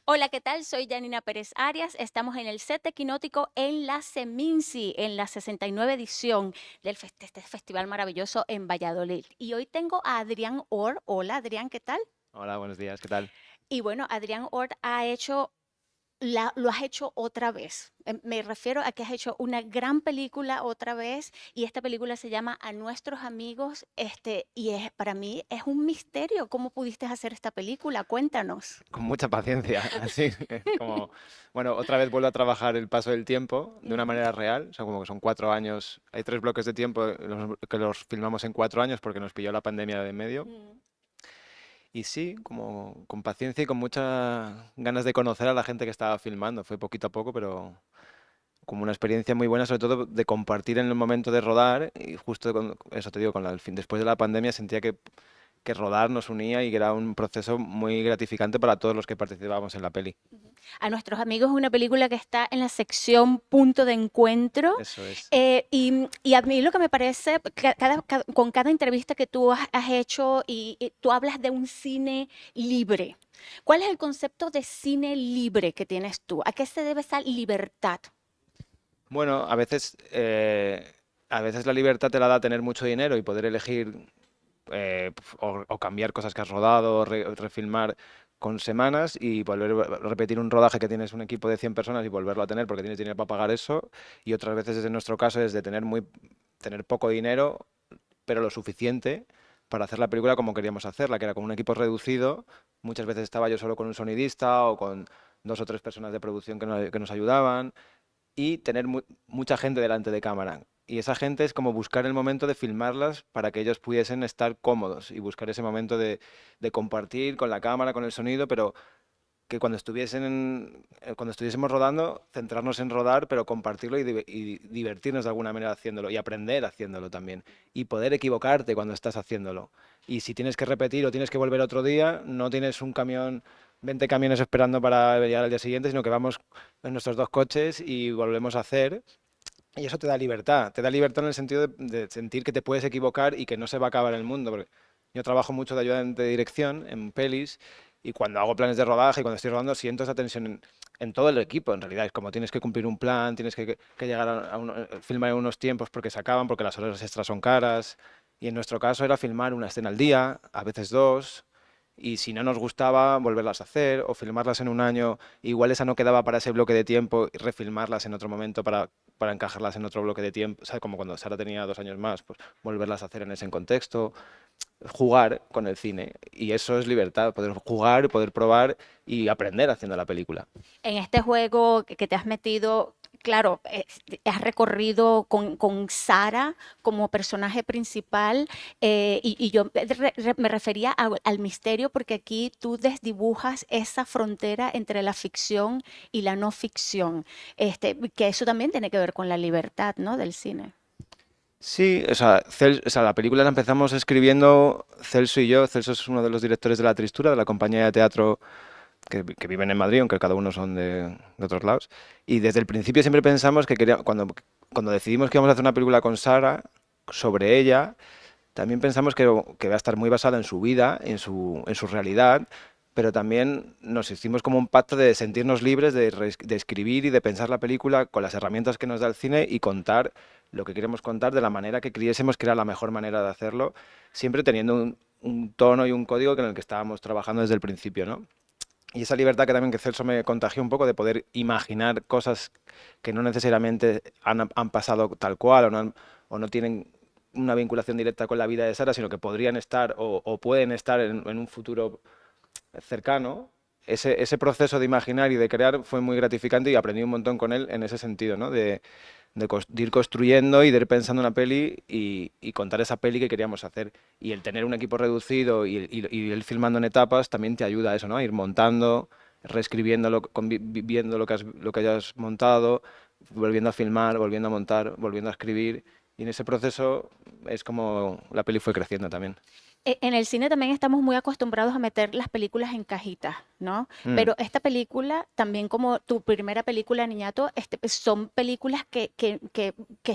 Hola, ¿qué tal? Soy Janina Pérez Arias. Estamos en el set de Quinótico en la Seminci, en la 69 edición de este festival maravilloso en Valladolid. Y hoy tengo a Adrián Or. Hola, Adrián, ¿qué tal? Hola, buenos días, ¿qué tal? Y bueno, Adrián Or lo has hecho otra vez. Me refiero a que has hecho una gran película otra vez y esta película se llama A Nuestros Amigos, y para mí es un misterio cómo pudiste hacer esta película. Cuéntanos. Con mucha paciencia, así como, bueno, otra vez vuelvo a trabajar el paso del tiempo de una Ujú. manera real, o sea, como que son 4 años, hay 3 bloques de tiempo que los filmamos en 4 años porque nos pilló la pandemia de en medio. Mm. Y sí, como con paciencia y con muchas ganas de conocer a la gente que estaba filmando, fue poquito a poco, pero como una experiencia muy buena, sobre todo de compartir en el momento de rodar y justo con eso te digo, después de la pandemia sentía que rodar nos unía y que era un proceso muy gratificante para todos los que participábamos en la peli. A Nuestros Amigos es una película que está en la sección Punto de Encuentro. Eso es. Y a mí lo que me parece, con cada entrevista que tú has hecho, y tú hablas de un cine libre. ¿Cuál es el concepto de cine libre que tienes tú? ¿A qué se debe esa libertad? Bueno, a veces la libertad te la da tener mucho dinero y poder elegir o cambiar cosas que has rodado, refilmar con semanas y volver a repetir un rodaje que tienes un equipo de 100 personas y volverlo a tener porque tienes dinero para pagar eso. Y otras veces, en nuestro caso, es de tener poco dinero, pero lo suficiente para hacer la película como queríamos hacerla, que era con un equipo reducido. Muchas veces estaba yo solo con un sonidista o con 2 o 3 personas de producción que nos ayudaban y tener mucha gente delante de cámara. Y esa gente es como buscar el momento de filmarlas para que ellos pudiesen estar cómodos y buscar ese momento de compartir con la cámara, con el sonido, pero que cuando estuviésemos rodando, centrarnos en rodar, pero compartirlo y divertirnos de alguna manera haciéndolo y aprender haciéndolo también. Y poder equivocarte cuando estás haciéndolo. Y si tienes que repetir o tienes que volver otro día, no tienes un camión, 20 camiones esperando para llegar al día siguiente, sino que vamos en nuestros 2 coches y volvemos a hacer. Y eso te da libertad en el sentido de sentir que te puedes equivocar y que no se va a acabar el mundo. Porque yo trabajo mucho de ayudante de dirección en pelis y cuando hago planes de rodaje y cuando estoy rodando siento esa tensión en todo el equipo. En realidad es como tienes que cumplir un plan, tienes que llegar filmar en unos tiempos porque se acaban, porque las horas extras son caras. Y en nuestro caso era filmar una escena al día, a veces dos. Y si no nos gustaba, volverlas a hacer o filmarlas en un año. Igual esa no quedaba para ese bloque de tiempo y refilmarlas en otro momento para encajarlas en otro bloque de tiempo. O sea, como cuando Sara tenía 2 años más, pues volverlas a hacer en ese contexto. Jugar con el cine. Y eso es libertad, poder jugar, poder probar y aprender haciendo la película. En este juego que te has metido, claro, has recorrido con Sara como personaje principal, y yo me refería al misterio porque aquí tú desdibujas esa frontera entre la ficción y la no ficción, que eso también tiene que ver con la libertad, ¿no? Del cine. Sí, o sea, la película la empezamos escribiendo Celso y yo. Celso es uno de los directores de La Tristura, de la compañía de teatro que viven en Madrid, aunque cada uno son de otros lados. Y desde el principio siempre pensamos que cuando decidimos que íbamos a hacer una película con Sara, sobre ella, también pensamos que va a estar muy basada en su vida, en su realidad, pero también nos hicimos como un pacto de sentirnos libres de escribir y de pensar la película con las herramientas que nos da el cine y contar lo que queremos contar de la manera que creyésemos que era la mejor manera de hacerlo, siempre teniendo un tono y un código en el que estábamos trabajando desde el principio, ¿no? Y esa libertad que también que Celso me contagió un poco de poder imaginar cosas que no necesariamente han pasado tal cual o no tienen una vinculación directa con la vida de Sara, sino que podrían estar o pueden estar en un futuro cercano. Ese proceso de imaginar y de crear fue muy gratificante y aprendí un montón con él en ese sentido, ¿no? De ir construyendo y de ir pensando una peli y contar esa peli que queríamos hacer. Y el tener un equipo reducido y el filmando en etapas también te ayuda a eso, ¿no? A ir montando, reescribiéndolo, viendo lo que hayas montado, volviendo a filmar, volviendo a montar, volviendo a escribir. Y en ese proceso es como la peli fue creciendo también. En el cine también estamos muy acostumbrados a meter las películas en cajitas, ¿no? Mm. Pero esta película, también como tu primera película, Niñato, son películas que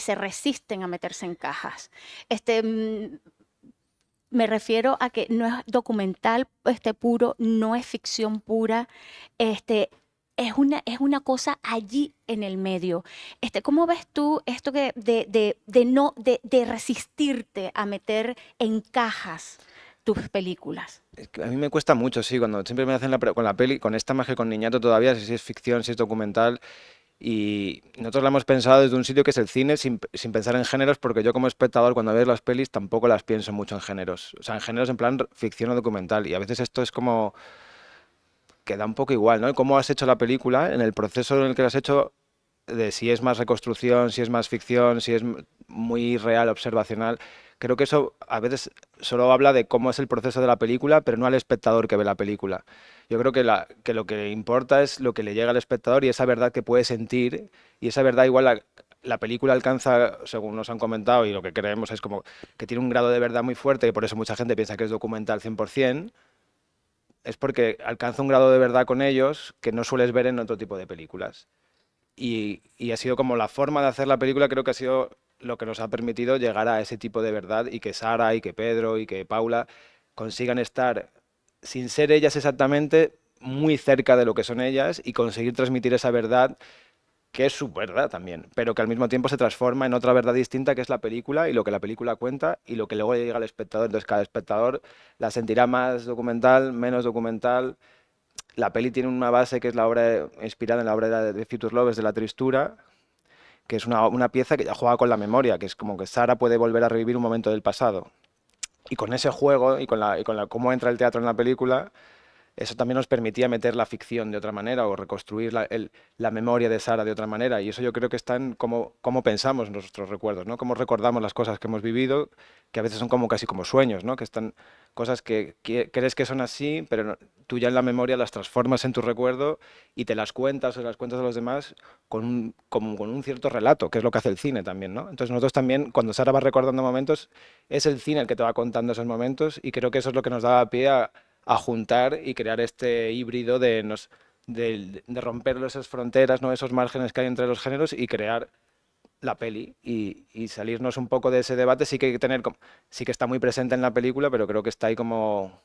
se resisten a meterse en cajas. Este, mm, me refiero a que no es documental puro, no es ficción pura, este, es una cosa allí en el medio. ¿Cómo ves tú esto que de no, de resistirte a meter en cajas tus películas? Es que a mí me cuesta mucho, sí, cuando siempre me hacen con la peli, con esta más que con Niñato todavía, si es ficción, si es documental, y nosotros la hemos pensado desde un sitio que es el cine sin pensar en géneros, porque yo como espectador cuando veo las pelis tampoco las pienso mucho en géneros, o sea, en géneros en plan ficción o documental, y a veces esto es como que da un poco igual, ¿no? Cómo has hecho la película, en el proceso en el que la has hecho, de si es más reconstrucción, si es más ficción, si es muy real, observacional. Creo que eso a veces solo habla de cómo es el proceso de la película, pero no al espectador que ve la película. Yo creo que, que lo que importa es lo que le llega al espectador y esa verdad que puede sentir, y esa verdad igual la película alcanza, según nos han comentado, y lo que creemos es como que tiene un grado de verdad muy fuerte, y por eso mucha gente piensa que es documental 100%, es porque alcanza un grado de verdad con ellos que no sueles ver en otro tipo de películas. Y ha sido como la forma de hacer la película, creo que ha sido lo que nos ha permitido llegar a ese tipo de verdad y que Sara y que Pedro y que Paula consigan estar, sin ser ellas exactamente, muy cerca de lo que son ellas y conseguir transmitir esa verdad que es su verdad también, pero que al mismo tiempo se transforma en otra verdad distinta que es la película y lo que la película cuenta y lo que luego llega al espectador. Entonces cada espectador la sentirá más documental, menos documental. La peli tiene una base que es la obra inspirada en la obra de Future Lovers de La Tristura, que es una pieza que ya juega con la memoria, que es como que Sara puede volver a revivir un momento del pasado. Y con ese juego y con cómo entra el teatro en la película, eso también nos permitía meter la ficción de otra manera o reconstruir la memoria de Sara de otra manera. Y eso yo creo que está en cómo pensamos nuestros recuerdos, ¿no? Cómo recordamos las cosas que hemos vivido, que a veces son como casi como sueños, ¿no? Que están cosas que crees que son así, pero tú ya en la memoria las transformas en tu recuerdo y te las cuentas o las cuentas a los demás como con un cierto relato, que es lo que hace el cine también, ¿no? Entonces nosotros también, cuando Sara va recordando momentos, es el cine el que te va contando esos momentos y creo que eso es lo que nos da pie a juntar y crear este híbrido de romper esas fronteras, ¿no? Esos márgenes que hay entre los géneros y crear la peli y salirnos un poco de ese debate. Sí que hay que tener, sí que está muy presente en la película, pero creo que está ahí como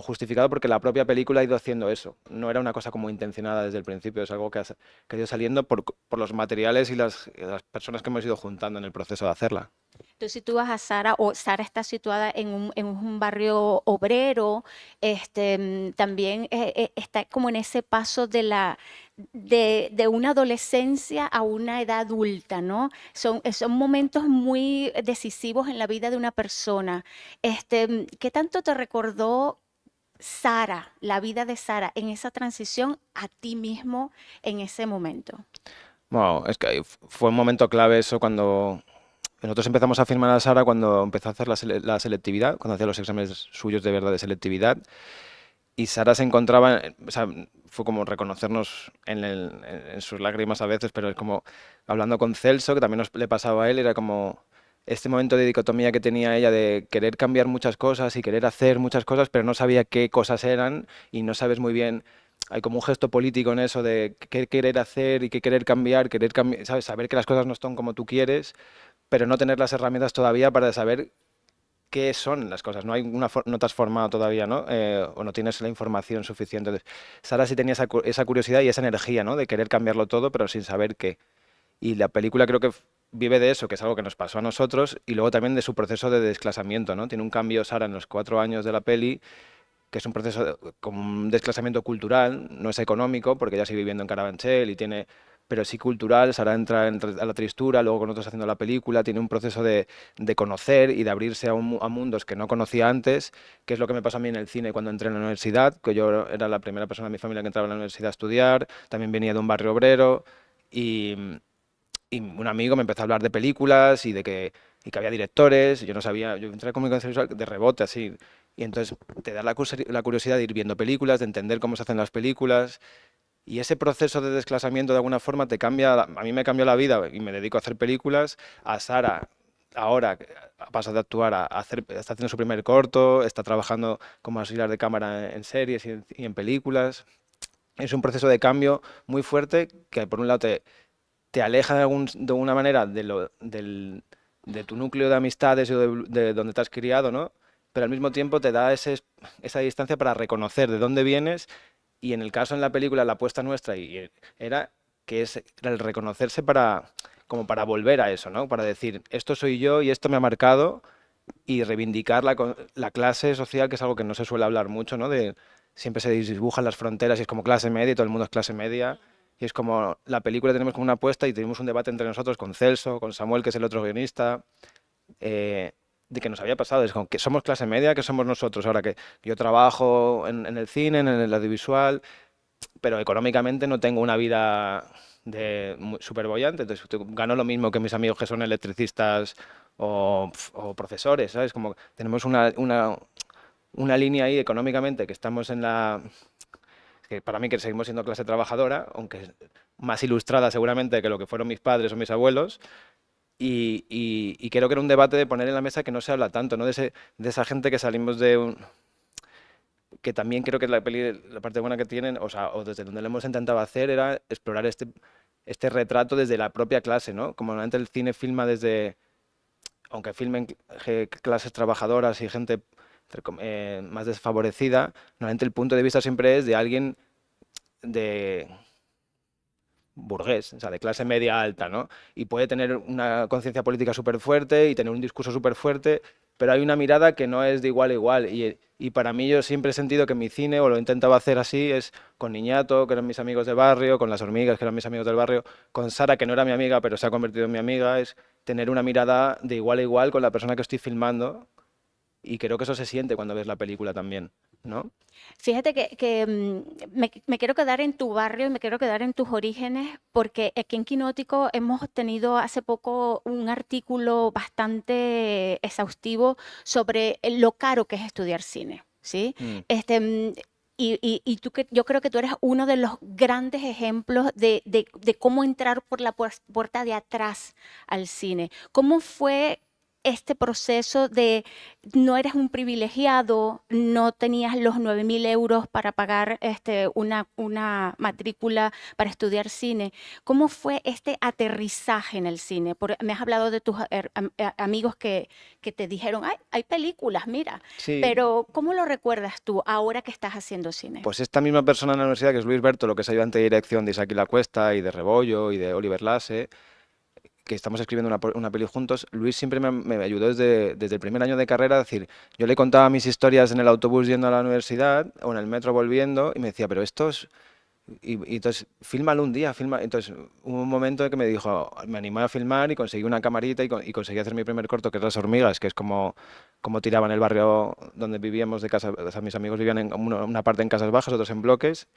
justificado porque la propia película ha ido haciendo eso. No era una cosa como intencionada desde el principio, es algo que ha ido saliendo por los materiales y las personas que hemos ido juntando en el proceso de hacerla. Entonces, si tú vas a Sara, o Sara está situada en un barrio obrero, también está como en ese paso de una adolescencia a una edad adulta, ¿no? Son momentos muy decisivos en la vida de una persona. ¿Qué tanto te recordó Sara, la vida de Sara, en esa transición a ti mismo en ese momento? Bueno, es que fue un momento clave eso cuando nosotros empezamos a firmar a Sara cuando empezó a hacer la selectividad, cuando hacía los exámenes suyos de verdad de selectividad. Y Sara se encontraba, o sea, fue como reconocernos en sus lágrimas a veces, pero es como hablando con Celso, que también le pasaba a él, era como este momento de dicotomía que tenía ella de querer cambiar muchas cosas y querer hacer muchas cosas, pero no sabía qué cosas eran y no sabes muy bien. Hay como un gesto político en eso de qué querer hacer y qué querer cambiar, ¿sabes? Saber que las cosas no están como tú quieres, pero no tener las herramientas todavía para saber qué son las cosas. No hay no te has formado todavía, ¿no? O no tienes la información suficiente. Entonces, Sara sí tenía esa curiosidad y esa energía, ¿no? De querer cambiarlo todo, pero sin saber qué. Y la película creo que vive de eso, que es algo que nos pasó a nosotros, y luego también de su proceso de desclasamiento, ¿no? Tiene un cambio Sara en los 4 años de la peli, que es un proceso como un desclasamiento cultural, no es económico, porque ella sigue viviendo en Carabanchel y tiene, pero sí cultural. Sara entra a la tristura, luego con otros haciendo la película, tiene un proceso de conocer y de abrirse a mundos que no conocía antes, que es lo que me pasó a mí en el cine cuando entré en la universidad, que yo era la primera persona de mi familia que entraba en la universidad a estudiar, también venía de un barrio obrero y, y un amigo me empezó a hablar de películas y que había directores, y yo no sabía, yo entré a comunicación visual de rebote así, y entonces te da la curiosidad de ir viendo películas, de entender cómo se hacen las películas, y ese proceso de desclasamiento de alguna forma te cambia, a mí me cambió la vida y me dedico a hacer películas. A Sara ahora ha pasado de actuar a hacer, está haciendo su primer corto, está trabajando como auxiliar de cámara en series y en películas. Es un proceso de cambio muy fuerte que por un lado te aleja de alguna manera de tu núcleo de amistades o de donde te has criado, ¿no? Pero al mismo tiempo te da esa distancia para reconocer de dónde vienes y en el caso en la película la apuesta nuestra era era el reconocerse como para volver a eso, ¿no? Para decir, esto soy yo y esto me ha marcado y reivindicar la clase social, que es algo que no se suele hablar mucho, ¿no? Siempre se dibujan las fronteras y es como clase media y todo el mundo es clase media. Y es como la película tenemos como una apuesta y tenemos un debate entre nosotros con Celso, con Samuel, que es el otro guionista, eh, de que nos había pasado. Es como que somos clase media, que somos nosotros. Ahora que yo trabajo en el cine, en el audiovisual, pero económicamente no tengo una vida súper bollante, entonces gano lo mismo que mis amigos que son electricistas o profesores, ¿sabes? Como tenemos una línea ahí económicamente que estamos que para mí que seguimos siendo clase trabajadora, aunque más ilustrada seguramente que lo que fueron mis padres o mis abuelos, y creo que era un debate de poner en la mesa que no se habla tanto, ¿no? De esa gente que salimos que también creo que la parte buena que tienen, o sea, o desde donde lo hemos intentado hacer, era explorar este retrato desde la propia clase, ¿no? Como normalmente el cine filma desde, aunque filmen clases trabajadoras y gente más desfavorecida, normalmente el punto de vista siempre es de alguien de burgués, o sea, de clase media alta, ¿no? Y puede tener una conciencia política súper fuerte y tener un discurso súper fuerte, pero hay una mirada que no es de igual a igual. Y para mí yo siempre he sentido que mi cine, o lo intentaba hacer así, es con Niñato, que eran mis amigos del barrio, con Las Hormigas, que eran mis amigos del barrio, con Sara, que no era mi amiga, pero se ha convertido en mi amiga, es tener una mirada de igual a igual con la persona que estoy filmando. Y creo que eso se siente cuando ves la película también, ¿no? Fíjate me quiero quedar en tu barrio y me quiero quedar en tus orígenes, porque aquí en Quinótico hemos tenido hace poco un artículo bastante exhaustivo sobre lo caro que es estudiar cine, ¿sí? Mm. Este, yo creo que tú eres uno de los grandes ejemplos de cómo entrar por la puerta de atrás al cine. ¿Cómo fue este proceso de no eres un privilegiado, no tenías los 9.000 euros para pagar una matrícula para estudiar cine? ¿Cómo fue este aterrizaje en el cine? Me has hablado de tus amigos que te dijeron, ay, hay películas, mira, Sí, pero ¿cómo lo recuerdas tú ahora que estás haciendo cine? pues esta misma persona en la universidad, que es Luis Berto, lo que es ayudante de dirección de Isaac y la Cuesta y de Rebollo y de Oliver Lasse, que estamos escribiendo una peli juntos, Luis siempre me ayudó desde el primer año de carrera. Es decir, yo le contaba mis historias en el autobús yendo a la universidad o en el metro volviendo y me decía, pero esto es... Y entonces, fílmalo un día, filma. Entonces, hubo un momento en que me dijo, me animé a filmar y conseguí una camarita y conseguí hacer mi primer corto, que es Las Hormigas, que es como tiraban el barrio donde vivíamos de casa. O sea, mis amigos vivían en una parte en casas bajas, otros en bloques,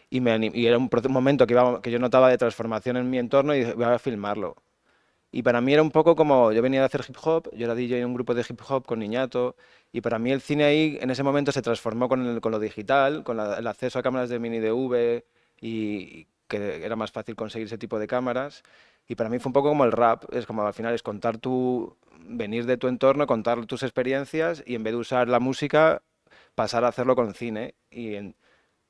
y era un momento que yo notaba de transformación en mi entorno y dije, voy a filmarlo. Y para mí era un poco como, yo venía de hacer hip hop, yo era DJ en un grupo de hip hop con Niñato, y para mí el cine ahí en ese momento se transformó con lo digital, con el acceso a cámaras de mini DV y que era más fácil conseguir ese tipo de cámaras. Y para mí fue un poco como el rap, es como al final es venir de tu entorno, contar tus experiencias y en vez de usar la música, pasar a hacerlo con cine.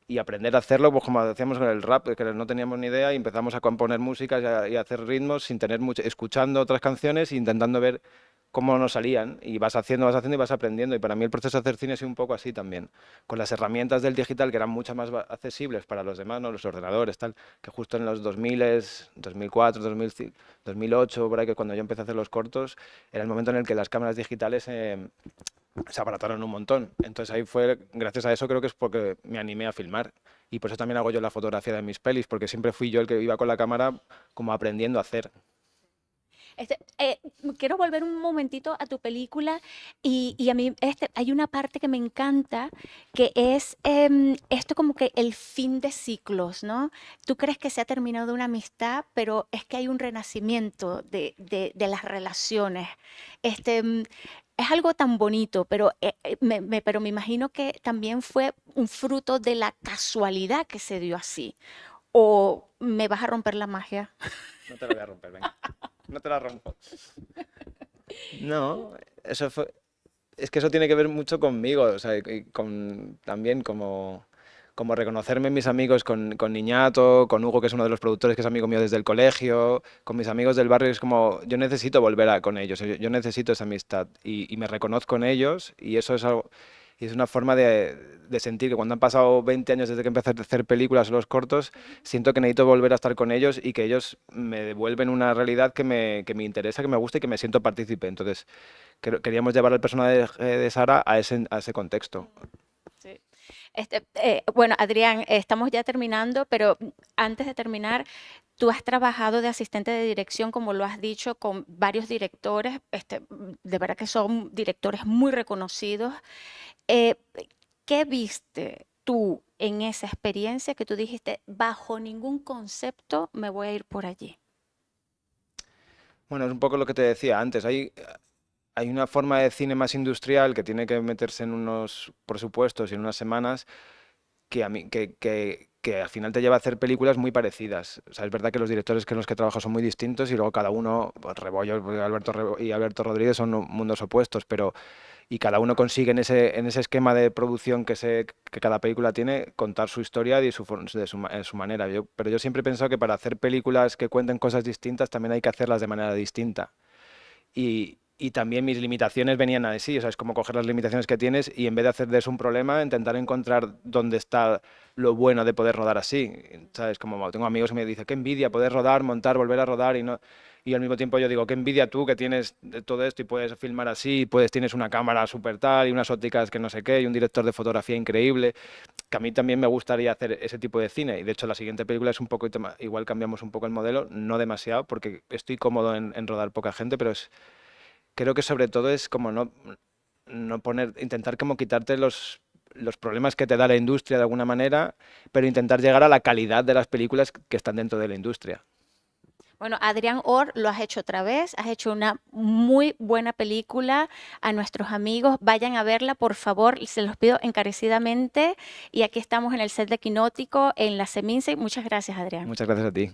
Y aprender a hacerlo, pues como hacíamos con el rap, que no teníamos ni idea y empezamos a componer músicas y a hacer ritmos sin tener mucho, escuchando otras canciones e intentando ver cómo nos salían. Y vas haciendo y vas aprendiendo. Y para mí el proceso de hacer cine ha sido un poco así también. Con las herramientas del digital que eran mucho más accesibles para los demás, ¿no? Los ordenadores, tal, que justo en los 2000, 2004, 2005, 2008, por ahí, que cuando yo empecé a hacer los cortos, era el momento en el que las cámaras digitales se abarataron un montón. Entonces ahí fue, gracias a eso creo que es porque me animé a filmar. Y por eso también hago yo la fotografía de mis pelis, porque siempre fui yo el que iba con la cámara como aprendiendo a hacer. Quiero volver un momentito a tu película y a mí hay una parte que me encanta, que es esto como que el fin de ciclos, ¿no? Tú crees que se ha terminado una amistad, pero es que hay un renacimiento de las relaciones. Este, mm, es algo tan bonito, pero me imagino que también fue un fruto de la casualidad que se dio así. ¿O me vas a romper la magia? No te la voy a romper, venga. No te la rompo. No, eso fue, es que eso tiene que ver mucho conmigo, o sea, y también como como reconocerme en mis amigos con Niñato, con Hugo, que es uno de los productores, que es amigo mío desde el colegio, con mis amigos del barrio, es como, yo necesito volver con ellos, yo necesito esa amistad y me reconozco en ellos y eso es algo, y es una forma de sentir que cuando han pasado 20 años desde que empecé a hacer películas o los cortos, siento que necesito volver a estar con ellos y que ellos me devuelven una realidad que me interesa, que me gusta y que me siento partícipe. Entonces, queríamos llevar al personaje de Sara a ese contexto. Sí. Bueno, Adrián, estamos ya terminando, pero antes de terminar, tú has trabajado de asistente de dirección, como lo has dicho, con varios directores, de verdad que son directores muy reconocidos. Eh, ¿Qué viste tú en esa experiencia que tú dijiste, bajo ningún concepto me voy a ir por allí? Bueno, es un poco lo que te decía antes. Hay una forma de cine más industrial que tiene que meterse en unos presupuestos y en unas semanas que a mí que al final te lleva a hacer películas muy parecidas. O sea, es verdad que los directores con los que trabajo son muy distintos y luego cada uno, pues, Rebollo y Alberto Rodríguez son mundos opuestos, pero y cada uno consigue en ese esquema de producción que cada película tiene contar su historia y su manera. Pero yo siempre he pensado que para hacer películas que cuenten cosas distintas también hay que hacerlas de manera distinta. Y también mis limitaciones venían así, o sea, es como coger las limitaciones que tienes y en vez de hacer de eso un problema, intentar encontrar dónde está lo bueno de poder rodar así, ¿sabes? Como tengo amigos que me dicen, qué envidia poder rodar, montar, volver a rodar y no... Y al mismo tiempo yo digo, qué envidia tú que tienes de todo esto y puedes filmar así, tienes una cámara súper tal y unas ópticas que no sé qué y un director de fotografía increíble, que a mí también me gustaría hacer ese tipo de cine. Y de hecho la siguiente película es un poco, igual cambiamos un poco el modelo, no demasiado, porque estoy cómodo en rodar poca gente, pero creo que sobre todo es como no intentar como quitarte los problemas que te da la industria de alguna manera, pero intentar llegar a la calidad de las películas que están dentro de la industria. Bueno, Adrián Or, lo has hecho otra vez, has hecho una muy buena película. A nuestros amigos, vayan a verla, por favor, y se los pido encarecidamente. Y aquí estamos en el set de Quinótico, en la Seminci. Muchas gracias, Adrián. Muchas gracias a ti.